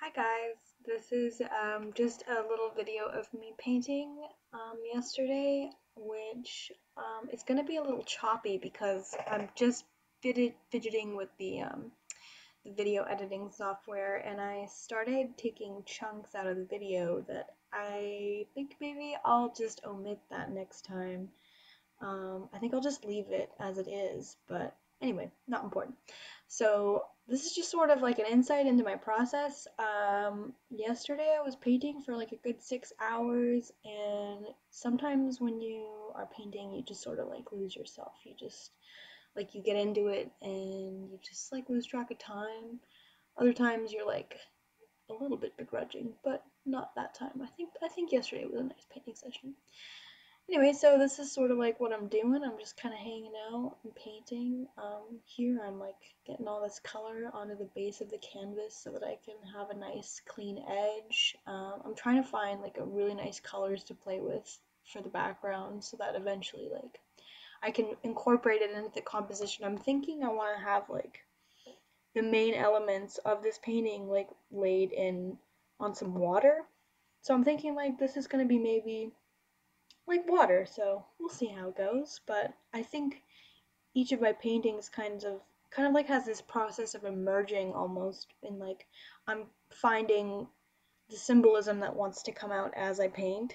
Hi guys, this is just a little video of me painting yesterday, which is going to be a little choppy because I'm just fidgeting with the video editing software, and I started taking chunks out of the video that I think maybe I'll just omit that next time. I think I'll just leave it as it is, but anyway, not important. So this is just sort of like an insight into my process. Yesterday I was painting for like a good 6 hours, and sometimes when you are painting, you just sort of like lose yourself. You just like you get into it and you just like lose track of time. Other times you're like a little bit begrudging, but not that time. I think yesterday was a nice painting session. Anyway, so this is sort of like what I'm doing. I'm just kind of hanging out and painting. Here I'm like getting all this color onto the base of the canvas so that I can have a nice clean edge. I'm trying to find like a really nice colors to play with for the background so that eventually like I can incorporate it into the composition. I'm thinking I want to have like the main elements of this painting like laid in on some water. So I'm thinking like this is going to be maybe like water, so we'll see how it goes. But I think each of my paintings kind of like has this process of emerging almost, and like I'm finding the symbolism that wants to come out as I paint.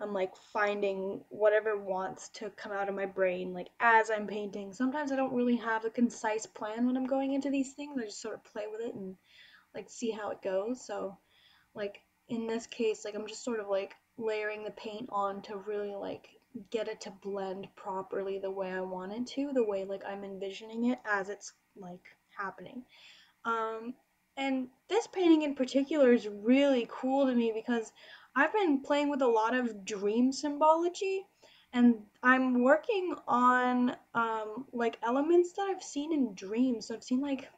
I'm like finding whatever wants to come out of my brain like as I'm painting. Sometimes I don't really have a concise plan when I'm going into these things. I just sort of play with it and like see how it goes. So like in this case, like I'm just sort of like layering the paint on to really like get it to blend properly the way I want it to, the way like I'm envisioning it as it's like happening. Um, and this painting in particular is really cool to me because I've been playing with a lot of dream symbology, and I'm working on like elements that I've seen in dreams. So I've seen like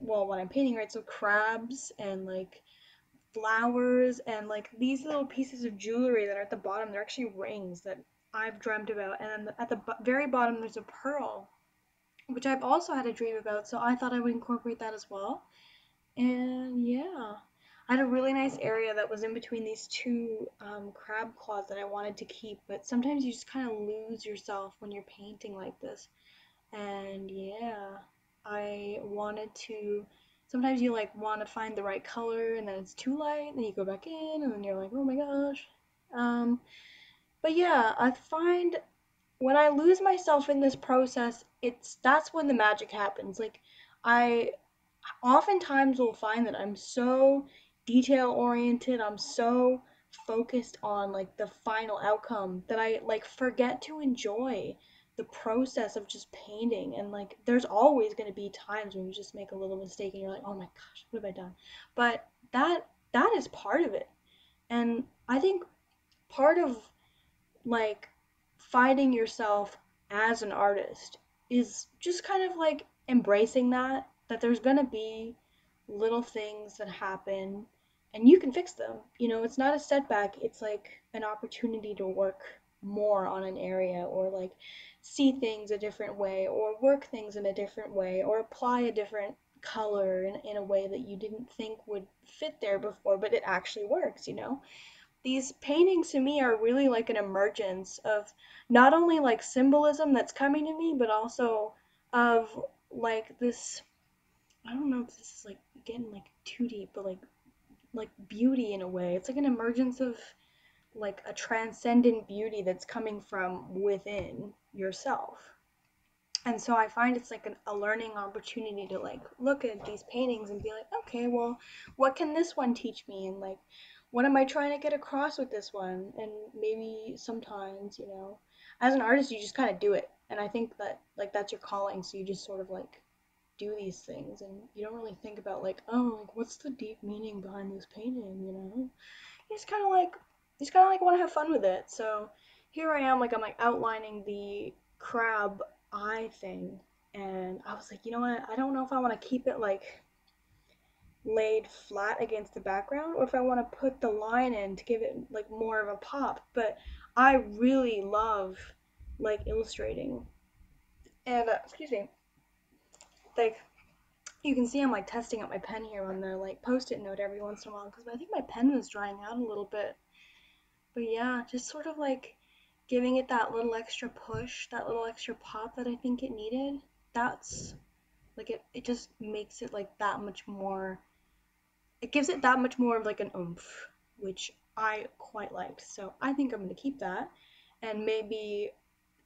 well, when I'm painting, right, so crabs and like flowers and like these little pieces of jewelry that are at the bottom. They're actually rings that I've dreamt about, and then at the very bottom there's a pearl, which I've also had a dream about, so I thought I would incorporate that as well. And yeah, I had a really nice area that was in between these two crab claws that I wanted to keep, but sometimes you just kind of lose yourself when you're painting like this. And yeah, I wanted to. Sometimes you like want to find the right color, and then it's too light, and then you go back in, and then you're like, oh my gosh. Um, but yeah, I find when I lose myself in this process, that's when the magic happens. Like I oftentimes will find that I'm so detail oriented, I'm so focused on like the final outcome that I like forget to enjoy the process of just painting. And like there's always going to be times when you just make a little mistake and you're like, "Oh my gosh, what have I done?" But that is part of it. And I think part of like finding yourself as an artist is just kind of like embracing that there's going to be little things that happen and you can fix them. You know, it's not a setback, it's like an opportunity to work more on an area, or like see things a different way, or work things in a different way, or apply a different color in a way that you didn't think would fit there before, but it actually works, you know? These paintings to me are really like an emergence of not only like symbolism that's coming to me, but also of like this, I don't know if this is like getting like too deep, but like beauty in a way. It's like an emergence of like a transcendent beauty that's coming from within yourself. And so I find it's like a learning opportunity to like look at these paintings and be like, okay, well, what can this one teach me? And like, what am I trying to get across with this one? And maybe sometimes, you know, as an artist, you just kind of do it. And I think that like that's your calling. So you just sort of like do these things, and you don't really think about like, oh, like what's the deep meaning behind this painting, you know? You just kind of like, want to have fun with it. So here I am, like I'm like outlining the crab eye thing, and I was like, you know what? I don't know if I want to keep it like laid flat against the background, or if I want to put the line in to give it like more of a pop. But I really love like illustrating, and excuse me, like You can see I'm like testing out my pen here on the like post-it note every once in a while because I think my pen was drying out a little bit. But yeah, just sort of like giving it that little extra push, that little extra pop that I think it needed. That's like it just makes it like that much more, it gives it that much more of like an oomph, which I quite liked. So I think I'm going to keep that and maybe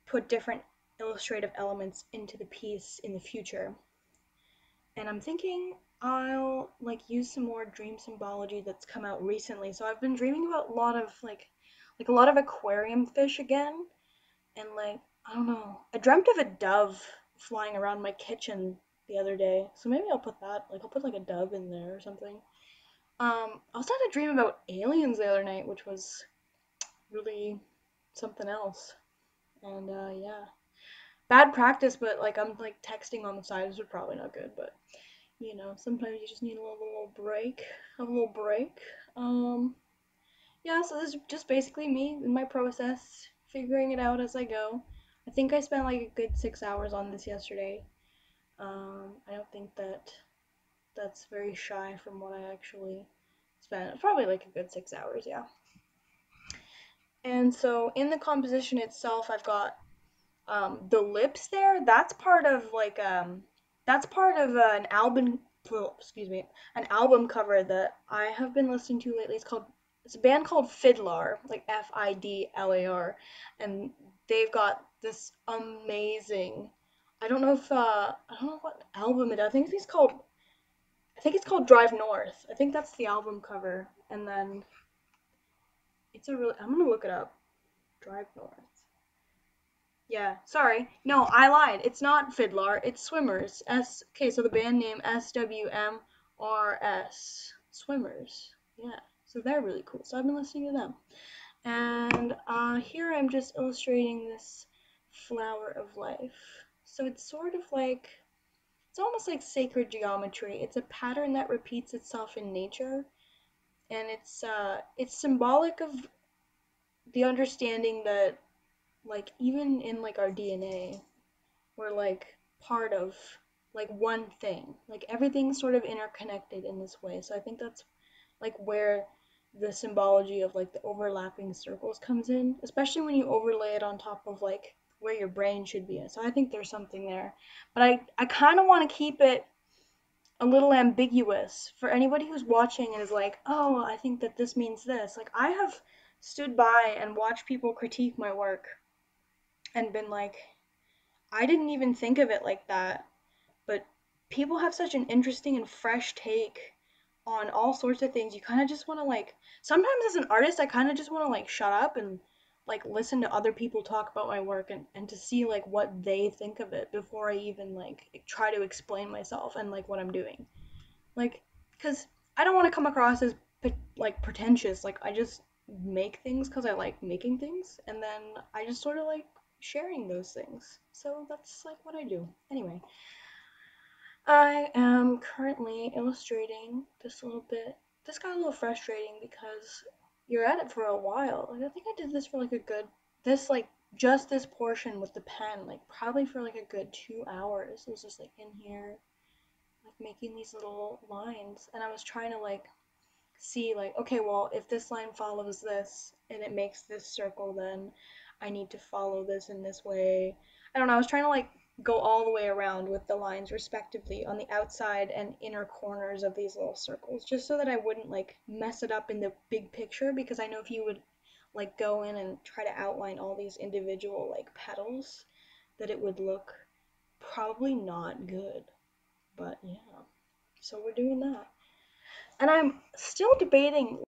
put different illustrative elements into the piece in the future. And I'm thinking I'll like use some more dream symbology that's come out recently. So I've been dreaming about a lot of like a lot of aquarium fish again, and like I don't know. I dreamt of a dove flying around my kitchen the other day. So maybe I'll put that, like I'll put like a dove in there or something. I also had a dream about aliens the other night, which was really something else. And yeah, bad practice, but like I'm like texting on the side, which is probably not good, but you know, sometimes you just need a little break, a little break. Um, yeah, so this is just basically me in my process, figuring it out as I go. I think I spent like a good 6 hours on this yesterday. I don't think that that's very shy from what I actually spent. Probably like a good 6 hours, yeah. And so in the composition itself, I've got the lips there. That's part of an album. Well, excuse me, an album cover that I have been listening to lately. It's a band called Fiddlar, like Fidlar, and they've got this amazing. I don't know what album it is. I think it's called Drive North. I think that's the album cover, and then I'm gonna look it up. Drive North. Yeah, sorry. No, I lied. It's not Fiddlar, it's Swimmers. Okay, so the band name SWMRS. Swimmers. Yeah. So they're really cool. So I've been listening to them. And here I'm just illustrating this flower of life. So it's sort of like it's almost like sacred geometry. It's a pattern that repeats itself in nature, and it's symbolic of the understanding that like even in like our DNA, we're like part of like one thing. Like everything's sort of interconnected in this way. So I think that's like where the symbology of like the overlapping circles comes in, especially when you overlay it on top of like where your brain should be. So I think there's something there. But I kind of want to keep it a little ambiguous for anybody who's watching and is like, "Oh, I think that this means this." Like I have stood by and watched people critique my work and been like, I didn't even think of it like that, but people have such an interesting and fresh take on all sorts of things. You kind of just want to like, sometimes as an artist, I kind of just want to like shut up and like listen to other people talk about my work and to see like what they think of it before I even like try to explain myself and like what I'm doing. Like, because I don't want to come across as like pretentious. Like, I just make things because I like making things, and then I just sort of like sharing those things. So that's like what I do. Anyway, I am currently illustrating this a little bit. This got a little frustrating because you're at it for a while. Like, I think I did this for like a good, this like just this portion with the pen, like probably for like a good 2 hours. It was just like in here like making these little lines, and I was trying to like see like, okay, well, if this line follows this and it makes this circle, then I need to follow this in this way. I don't know, I was trying to like go all the way around with the lines respectively on the outside and inner corners of these little circles, just so that I wouldn't like mess it up in the big picture, because I know if you would like go in and try to outline all these individual like petals, that it would look probably not good. But yeah, so we're doing that. And I'm still debating